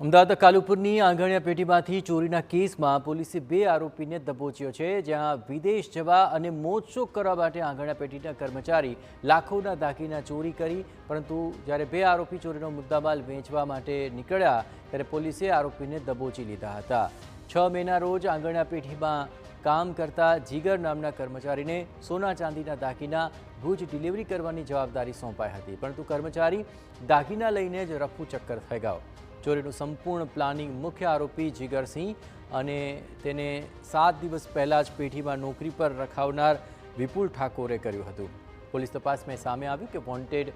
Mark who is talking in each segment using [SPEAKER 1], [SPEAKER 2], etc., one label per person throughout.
[SPEAKER 1] અમદાવાદ કાલુપુરની આંગણિયા પેઢીમાંથી ચોરીના કેસમાં પોલીસે 2 આરોપીને દબોચ્યો છે, જ્યાં વિદેશ જવા અને મોજશોખ કરવા માટે આંગણિયા પેઢીના કર્મચારી લાખોના દાગીના ચોરી કરી, પરંતુ જ્યારે 2 આરોપી ચોરીનો મુદ્દામાલ વેચવા માટે નીકળ્યા ત્યારે પોલીસે આરોપીને દબોચી લીધા હતા। 6 મેના રોજ આંગણિયા પેઢીમાં કામ કરતા જીગર નામના કર્મચારીને સોના ચાંદીના દાગીના ભુજ ડિલિવરી કરવાની જવાબદારી સોંપાઈ હતી, પરંતુ કર્મચારી દાગીના લઈને જ રફુ ચક્કર થઈ ગયો। ચોરીનું સંપૂર્ણ પ્લાનિંગ મુખ્ય આરોપી જીગરસિંહ અને તેને 7 દિવસ પહેલા જ પેઢીમાં નોકરી પર રખાવનાર વિપુલ ઠાકોરે કર્યું હતું। પોલીસ તપાસમાં સામે આવ્યું કે વોન્ટેડ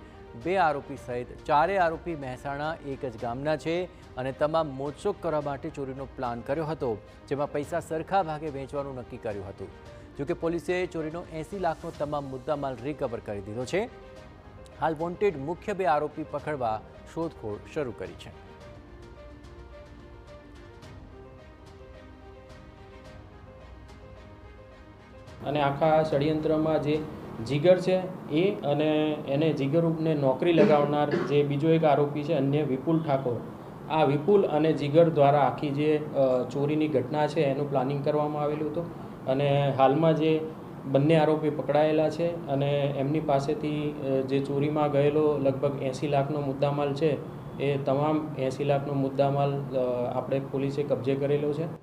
[SPEAKER 1] 2 આરોપી સહિત 4 આરોપી મહેસાણા એક જ ગામના છે અને તમામ મોજશોખ કરવા માટે ચોરીનો પ્લાન કર્યો હતો, જેમાં પૈસા સરખા ભાગે વેચવાનું નક્કી કર્યું હતું। જોકે પોલીસે ચોરીનો 80 લાખનો તમામ મુદ્દામાલ રિકવર કરી દીધો છે। હાલ વોન્ટેડ મુખ્ય 2 આરોપી પકડવા શોધખોળ શરૂ કરી છે।
[SPEAKER 2] અને આખા ષડયંત્રમાં જે જીગર છે એ અને એને જીગરને નોકરી લગાવનાર જે બીજો એક આરોપી છે અન્ય વિપુલ ઠાકોર, આ વિપુલ અને જીગર દ્વારા આખી જે ચોરીની ઘટના છે એનું પ્લાનિંગ કરવામાં આવેલું હતું અને હાલમાં જે બંને આરોપી પકડાયેલા છે અને એમની પાસેથી જે ચોરીમાં ગયેલો લગભગ 80 લાખનો મુદ્દામાલ છે એ તમામ 80 લાખનો મુદ્દામાલ આપણે પોલીસે કબજે કરેલો છે।